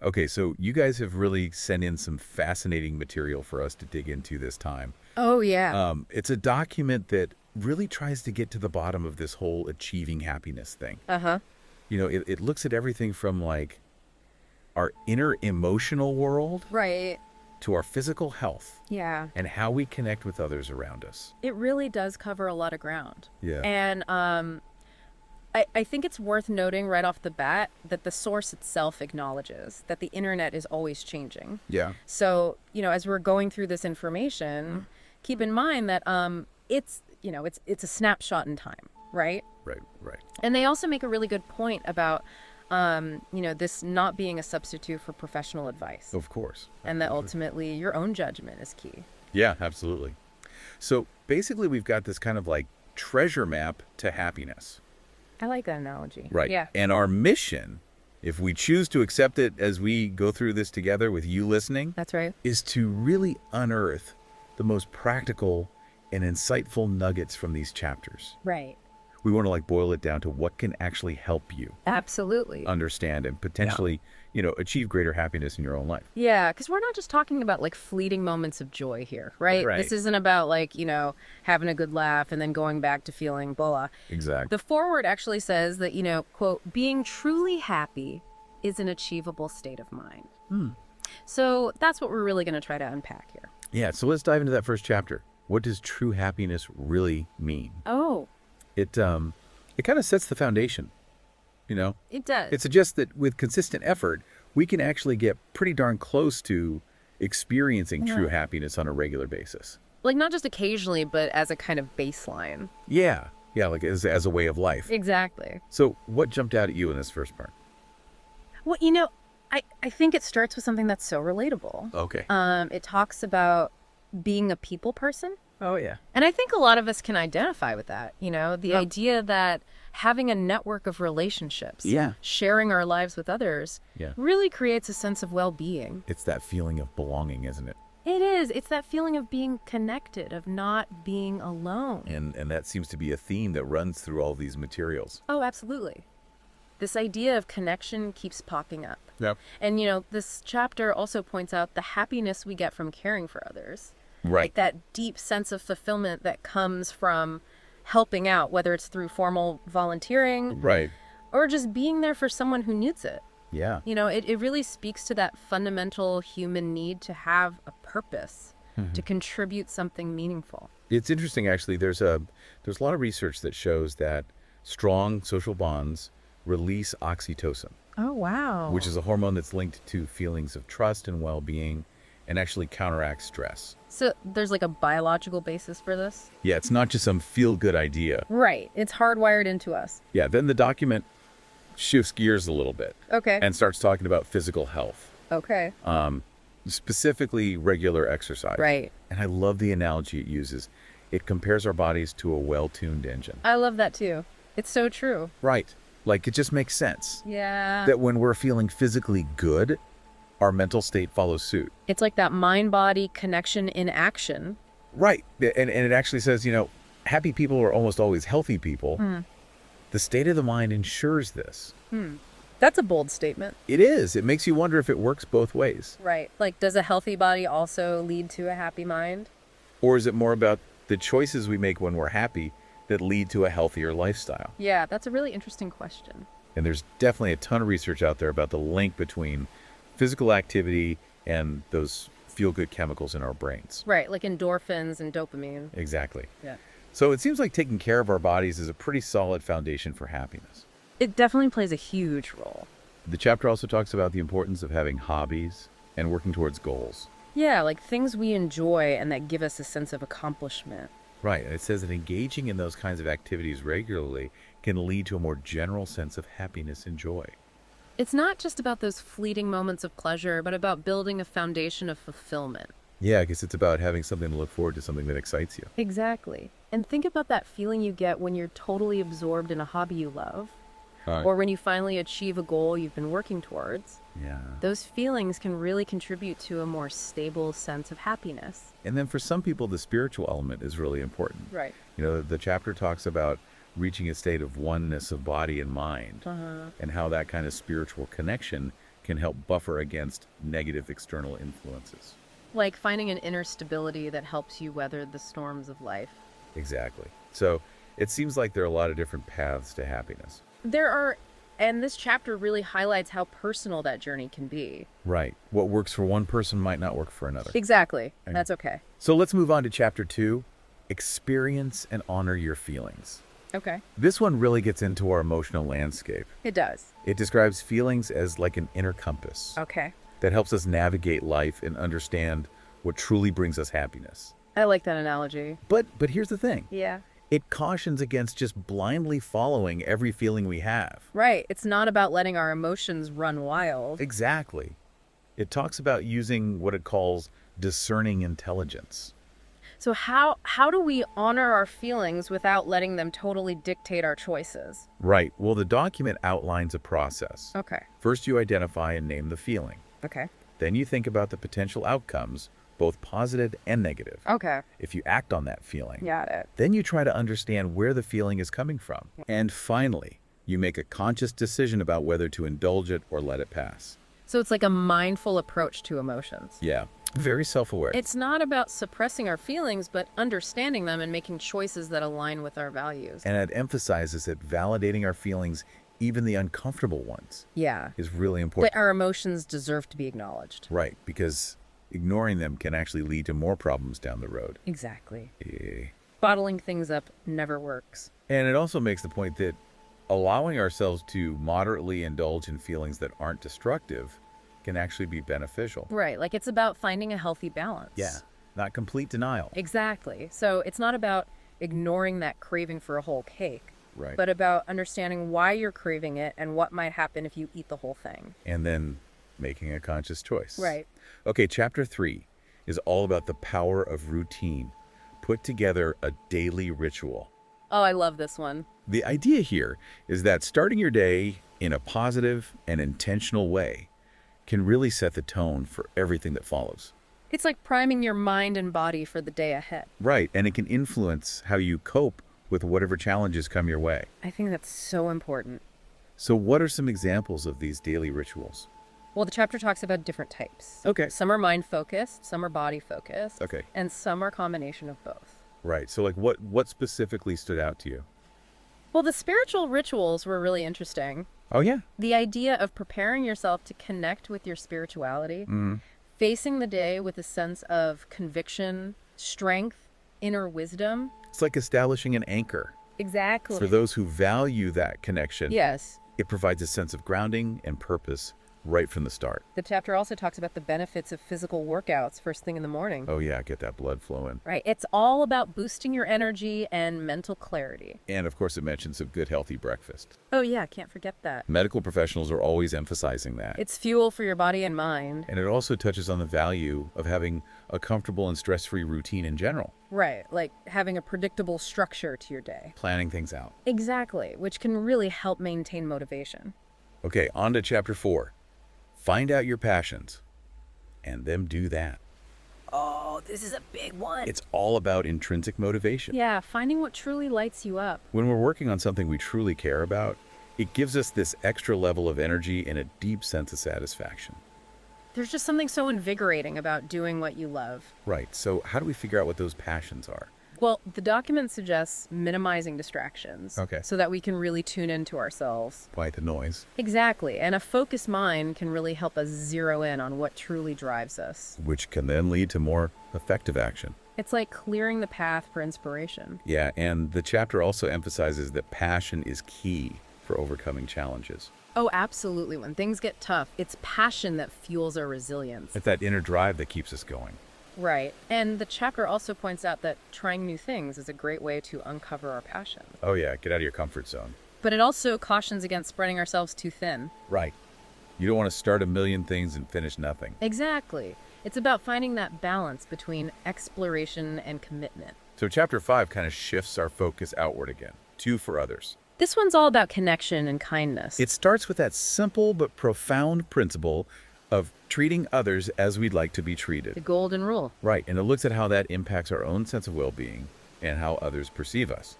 Okay, so you guys have really sent in some fascinating material for us to dig into this time. Oh, yeah. It's a document that really tries to get to the bottom of this whole achieving happiness thing. Uh-huh. It looks at everything from like our inner emotional world Right. to our physical health Yeah. and how we connect with others around us. It really does cover a lot of ground. Yeah. And I think it's worth noting right off the bat that the source itself acknowledges that the internet is always changing. Yeah. So, as we're going through this information, keep in mind that it's a snapshot in time, right? Right, right. And they also make a really good point about this not being a substitute for professional advice. Of course. And that ultimately your own judgment is key. Yeah, absolutely. So basically we've got this kind of like treasure map to happiness. I like that analogy. Right. Yeah. And our mission, if we choose to accept it as we go through this together with you listening, That's right. is to really unearth the most practical and insightful nuggets from these chapters. Right. We want to like boil it down to what can actually help you Absolutely. understand and potentially, achieve greater happiness in your own life. Yeah, because we're not just talking about like fleeting moments of joy here, right? Right. This isn't about like, having a good laugh and then going back to feeling blah. Exactly. The foreword actually says that, quote, being truly happy is an achievable state of mind. So that's what we're really going to try to unpack here. Yeah, so let's dive into that first chapter. What does true happiness really mean? Oh, It kind of sets the foundation, it does. It suggests that with consistent effort, we can actually get pretty darn close to experiencing true happiness on a regular basis. like not just occasionally, but as a kind of baseline. Yeah, like as a way of life. Exactly. So what jumped out at you in this first part? Well, I think it starts with something that's so relatable. Okay. It talks about being a people person. Oh, yeah. And I think a lot of us can identify with that, the idea that having a network of relationships, Yeah. sharing our lives with others, Yeah. really creates a sense of well-being. It's that feeling of belonging, isn't it? It is. It's that feeling of being connected, of not being alone. And that seems to be a theme that runs through all these materials. Oh, absolutely. This idea of connection keeps popping up. Yep. And, this chapter also points out the happiness we get from caring for others. Right. Like that deep sense of fulfillment that comes from helping out, whether it's through formal volunteering Right. or just being there for someone who needs it. Yeah. It really speaks to that fundamental human need to have a purpose, to contribute something meaningful. It's interesting, actually. There's a lot of research that shows that strong social bonds release oxytocin, Oh, wow. which is a hormone that's linked to feelings of trust and well-being and actually counteracts stress. So there's like a biological basis for this? Yeah, it's not just some feel-good idea. Right. It's hardwired into us. Yeah, then the document shifts gears a little bit Okay. and starts talking about physical health, Okay. specifically regular exercise. Right. And I love the analogy it uses. It compares our bodies to a well-tuned engine. I love that too. It's so true. Right. Like, it just makes sense Yeah. that when we're feeling physically good, our mental state follows suit. It's like that mind-body connection in action. Right. And it actually says, happy people are almost always healthy people. The state of the mind ensures this. That's a bold statement. It is. It makes you wonder if it works both ways. Right. Like, does a healthy body also lead to a happy mind? Or is it more about the choices we make when we're happy that lead to a healthier lifestyle? Yeah, that's a really interesting question. And there's definitely a ton of research out there about the link between physical activity and those feel-good chemicals in our brains. Right, like endorphins and dopamine. Exactly. Yeah. So it seems like taking care of our bodies is a pretty solid foundation for happiness. It definitely plays a huge role. The chapter also talks about the importance of having hobbies and working towards goals. Yeah, like things we enjoy and that give us a sense of accomplishment. Right. And it says that engaging in those kinds of activities regularly can lead to a more general sense of happiness and joy. It's not just about those fleeting moments of pleasure, but about building a foundation of fulfillment. Yeah, I guess it's about having something to look forward to, something that excites you. Exactly. And think about that feeling you get when you're totally absorbed in a hobby you love, or when you finally achieve a goal you've been working towards. Yeah. Those feelings can really contribute to a more stable sense of happiness. And then for some people, the spiritual element is really important. Right. The chapter talks about reaching a state of oneness of body and mind, and how that kind of spiritual connection can help buffer against negative external influences. Like finding an inner stability that helps you weather the storms of life. Exactly. So it seems like there are a lot of different paths to happiness. There are, and this chapter really highlights how personal that journey can be. Right. What works for one person might not work for another. Exactly. That's okay. So let's move on to chapter 2, experience and honor your feelings. Okay. This one really gets into our emotional landscape. It does. It describes feelings as like an inner compass Okay. that helps us navigate life and understand what truly brings us happiness. I like that analogy. But here's the thing. Yeah. It cautions against just blindly following every feeling we have. Right. It's not about letting our emotions run wild. Exactly. It talks about using what it calls discerning intelligence. So how do we honor our feelings without letting them totally dictate our choices? Right. Well, the document outlines a process. Okay. First, you identify and name the feeling. Okay. Then you think about the potential outcomes, both positive and negative. Okay. If you act on that feeling, Got it. then you try to understand where the feeling is coming from. And finally, you make a conscious decision about whether to indulge it or let it pass. So it's like a mindful approach to emotions. Yeah, very self-aware. It's not about suppressing our feelings, but understanding them and making choices that align with our values. And it emphasizes that validating our feelings, even the uncomfortable ones, Yeah. is really important. That our emotions deserve to be acknowledged. Right, because ignoring them can actually lead to more problems down the road. Exactly. Eh. Bottling things up never works. And it also makes the point that allowing ourselves to moderately indulge in feelings that aren't destructive can actually be beneficial. Right. Like it's about finding a healthy balance. Yeah, not complete denial. Exactly. So it's not about ignoring that craving for a whole cake, Right. but about understanding why you're craving it and what might happen if you eat the whole thing. And then making a conscious choice. Right. Okay, chapter 3 is all about the power of routine. Put together a daily ritual. Oh, I love this one. The idea here is that starting your day in a positive and intentional way can really set the tone for everything that follows. It's like priming your mind and body for the day ahead. Right, and it can influence how you cope with whatever challenges come your way. I think that's so important. So what are some examples of these daily rituals? Well, the chapter talks about different types. Okay. Some are mind-focused, some are body-focused. Okay. And some are a combination of both. Right, so like what specifically stood out to you? Well, the spiritual rituals were really interesting. Oh, yeah. The idea of preparing yourself to connect with your spirituality, facing the day with a sense of conviction, strength, inner wisdom. It's like establishing an anchor. Exactly. For those who value that connection, Yes. it provides a sense of grounding and purpose right from the start. The chapter also talks about the benefits of physical workouts first thing in the morning. Oh, yeah, get that blood flowing. Right. It's all about boosting your energy and mental clarity. And, of course, it mentions a good, healthy breakfast. Oh, yeah. Can't forget that. Medical professionals are always emphasizing that. It's fuel for your body and mind. And it also touches on the value of having a comfortable and stress-free routine in general. Right. Like having a predictable structure to your day. Planning things out. Exactly. Which can really help maintain motivation. Okay, on to chapter 4. Find out your passions and then do that. Oh, this is a big one. It's all about intrinsic motivation. Yeah, finding what truly lights you up. When we're working on something we truly care about, it gives us this extra level of energy and a deep sense of satisfaction. There's just something so invigorating about doing what you love. Right, so how do we figure out what those passions are? Well, the document suggests minimizing distractions. Okay. So that we can really tune into ourselves. Quiet the noise. Exactly. And a focused mind can really help us zero in on what truly drives us. Which can then lead to more effective action. It's like clearing the path for inspiration. Yeah, and the chapter also emphasizes that passion is key for overcoming challenges. Oh, absolutely. When things get tough, it's passion that fuels our resilience. It's that inner drive that keeps us going. Right. And the chapter also points out that trying new things is a great way to uncover our passion. Oh yeah, get out of your comfort zone. But it also cautions against spreading ourselves too thin. Right. You don't want to start a million things and finish nothing. Exactly. It's about finding that balance between exploration and commitment. So chapter 5 kind of shifts our focus outward again. 2 for others. This one's all about connection and kindness. It starts with that simple but profound principle of treating others as we'd like to be the treated. golden rule. Right, and it looks at how that impacts our own sense of well-being and how others perceive us.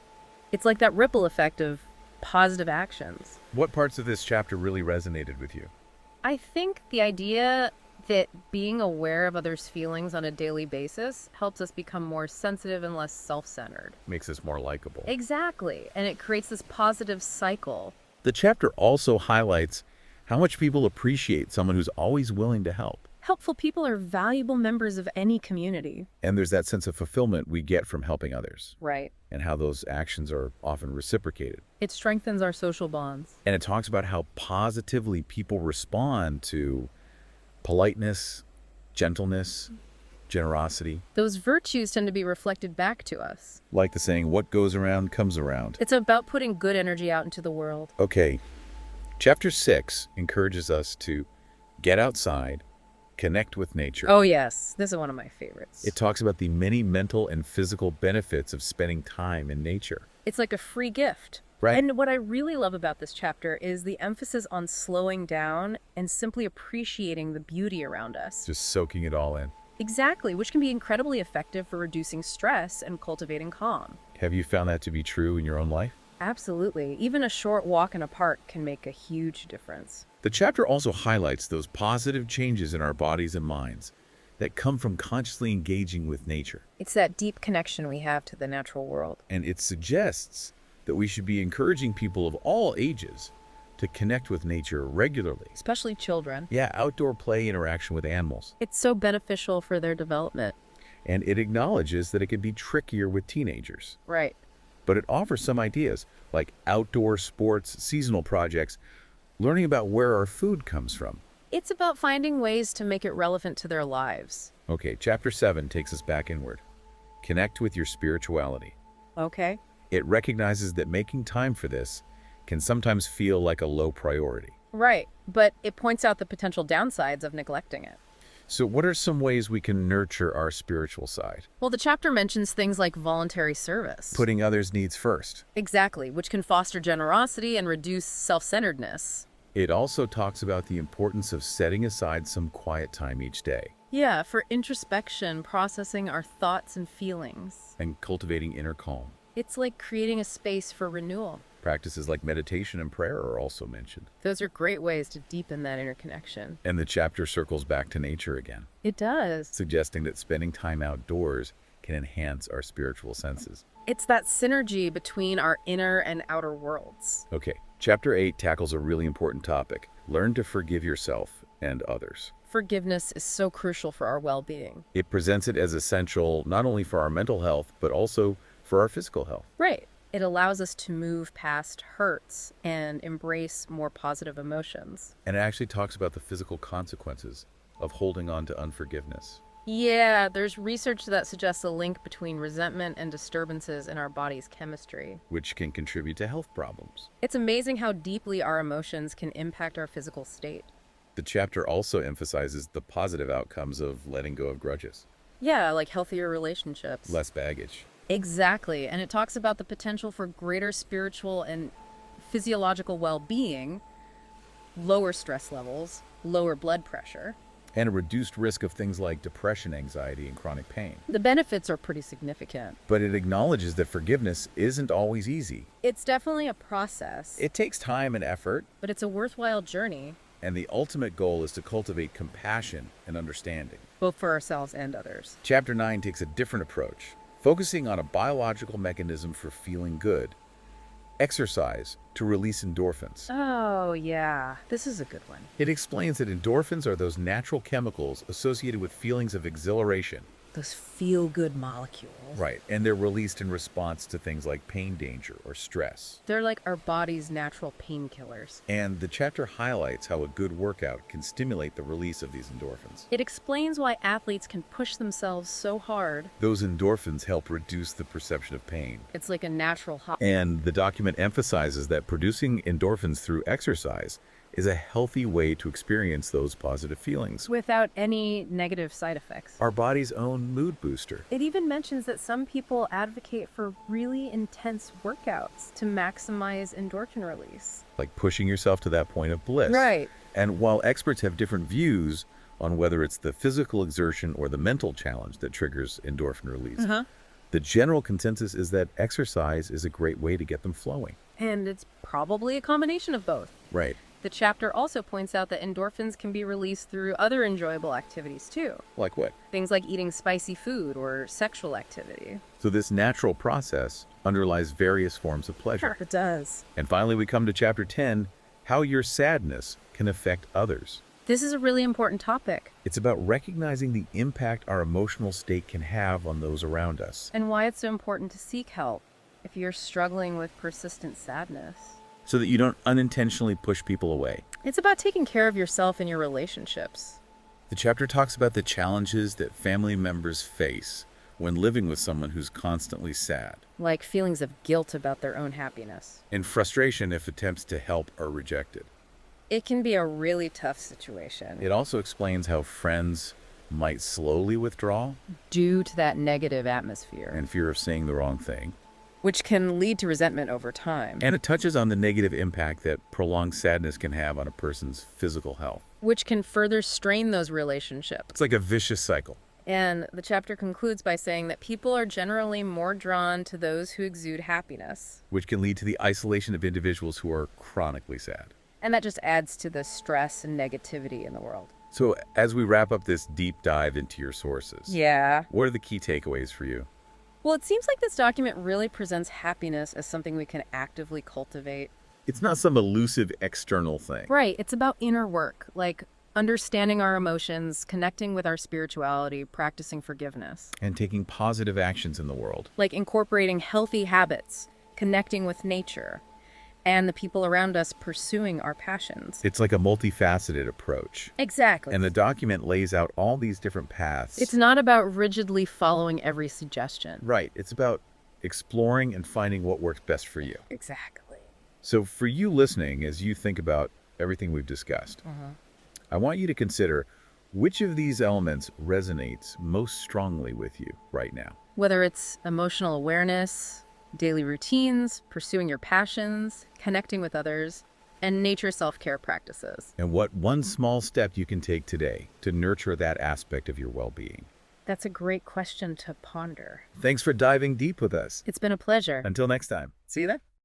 It's like that ripple effect of positive actions. What parts of this chapter really resonated with you? I think the idea that being aware of others' feelings on a daily basis helps us become more sensitive and less self-centered. Makes us more likable. Exactly. And it creates this positive cycle. The chapter also highlights how much people appreciate someone who's always willing to help. Helpful people are valuable members of any community. And there's that sense of fulfillment we get from helping others, Right. and how those actions are often reciprocated. It strengthens our social bonds. And it talks about how positively people respond to politeness, gentleness, generosity. Those virtues tend to be reflected back to us. Like the saying, what goes around comes around. It's about putting good energy out into the world. Okay, chapter 6 encourages us to get outside, connect with nature. Oh, yes. This is one of my favorites. It talks about the many mental and physical benefits of spending time in nature. It's like a free gift. Right. And what I really love about this chapter is the emphasis on slowing down and simply appreciating the beauty around us. Just soaking it all in. Exactly, which can be incredibly effective for reducing stress and cultivating calm. Have you found that to be true in your own life? Absolutely. Even a short walk in a park can make a huge difference. The chapter also highlights those positive changes in our bodies and minds that come from consciously engaging with nature. It's that deep connection we have to the natural world. And it suggests that we should be encouraging people of all ages to connect with nature regularly. Especially children. Yeah, outdoor play, interaction with animals. It's so beneficial for their development. And it acknowledges that it can be trickier with teenagers. Right. But it offers some ideas, like outdoor sports, seasonal projects, learning about where our food comes from. It's about finding ways to make it relevant to their lives. Okay, chapter 7 takes us back inward. Connect with your spirituality. Okay. It recognizes that making time for this can sometimes feel like a low priority. Right, but it points out the potential downsides of neglecting it. So what are some ways we can nurture our spiritual side? Well, the chapter mentions things like voluntary service. Putting others' needs first. Exactly, which can foster generosity and reduce self-centeredness. It also talks about the importance of setting aside some quiet time each day Yeah, for introspection, processing our thoughts and feelings. and cultivating inner calm. It's like creating a space for renewal. Practices like meditation and prayer are also mentioned. Those are great ways to deepen that interconnection. And the chapter circles back to nature again, It does. suggesting that spending time outdoors can enhance our spiritual senses. It's that synergy between our inner and outer worlds. Okay, chapter 8 tackles a really important topic. Learn to forgive yourself and others. Forgiveness is so crucial for our well-being. It presents it as essential not only for our mental health, but also for our physical health. Right. It allows us to move past hurts and embrace more positive emotions. And it actually talks about the physical consequences of holding on to unforgiveness. Yeah, there's research that suggests a link between resentment and disturbances in our body's chemistry. Which can contribute to health problems. It's amazing how deeply our emotions can impact our physical state. The chapter also emphasizes the positive outcomes of letting go of grudges. Yeah, like healthier relationships. Less baggage. Exactly. And it talks about the potential for greater spiritual and physiological well-being, lower stress levels, lower blood pressure. And a reduced risk of things like depression, anxiety, and chronic pain. The benefits are pretty significant. But it acknowledges that forgiveness isn't always easy. It's definitely a process, It takes time and effort, but it's a worthwhile journey, and the ultimate goal is to cultivate compassion and understanding. both for ourselves and others. Chapter 9 takes a different approach, focusing on a biological mechanism for feeling good. Exercise to release endorphins. Oh, yeah. This is a good one. It explains that endorphins are those natural chemicals associated with feelings of exhilaration. Those feel-good molecules. Right, and they're released in response to things like pain, danger, or stress. They're like our body's natural painkillers. And the chapter highlights how a good workout can stimulate the release of these endorphins. It explains why athletes can push themselves so hard. Those endorphins help reduce the perception of pain. It's like a natural high. And the document emphasizes that producing endorphins through exercise is a healthy way to experience those positive feelings. Without any negative side effects. Our body's own mood booster. It even mentions that some people advocate for really intense workouts to maximize endorphin release. Like pushing yourself to that point of bliss. Right. And while experts have different views on whether it's the physical exertion or the mental challenge that triggers endorphin release, the general consensus is that exercise is a great way to get them flowing. And it's probably a combination of both. Right. The chapter also points out that endorphins can be released through other enjoyable activities too. Like what? Things like eating spicy food or sexual activity. So this natural process underlies various forms of pleasure. It does. And finally, we come to chapter 10, how your sadness can affect others. This is a really important topic. It's about recognizing the impact our emotional state can have on those around us. And why it's so important to seek help if you're struggling with persistent sadness. So that you don't unintentionally push people away. It's about taking care of yourself and your relationships. The chapter talks about the challenges that family members face when living with someone who's constantly sad, Like feelings of guilt about their own happiness. and frustration if attempts to help are rejected. It can be a really tough situation. It also explains how friends might slowly withdraw Due to that negative atmosphere, and fear of saying the wrong thing. which can lead to resentment over time, And it touches on the negative impact that prolonged sadness can have on a person's physical health. which can further strain those relationships. It's like a vicious cycle. And the chapter concludes by saying that people are generally more drawn to those who exude happiness. Which can lead to the isolation of individuals who are chronically sad. And that just adds to the stress and negativity in the world. So as we wrap up this deep dive into your sources, Yeah. what are the key takeaways for you? Well, it seems like this document really presents happiness as something we can actively cultivate. It's not some elusive external thing. Right. It's about inner work, like understanding our emotions, connecting with our spirituality, practicing forgiveness, And taking positive actions in the world. like incorporating healthy habits, connecting with nature, and the people around us pursuing our passions. It's like a multifaceted approach. Exactly. And the document lays out all these different paths. It's not about rigidly following every suggestion. Right. It's about exploring and finding what works best for you. Exactly. So for you listening, as you think about everything we've discussed, I want you to consider which of these elements resonates most strongly with you right now. Whether it's emotional awareness, daily routines, pursuing your passions, connecting with others, and nature self-care practices. And what one small step you can take today to nurture that aspect of your well-being. That's a great question to ponder. Thanks for diving deep with us. It's been a pleasure. Until next time. See you then.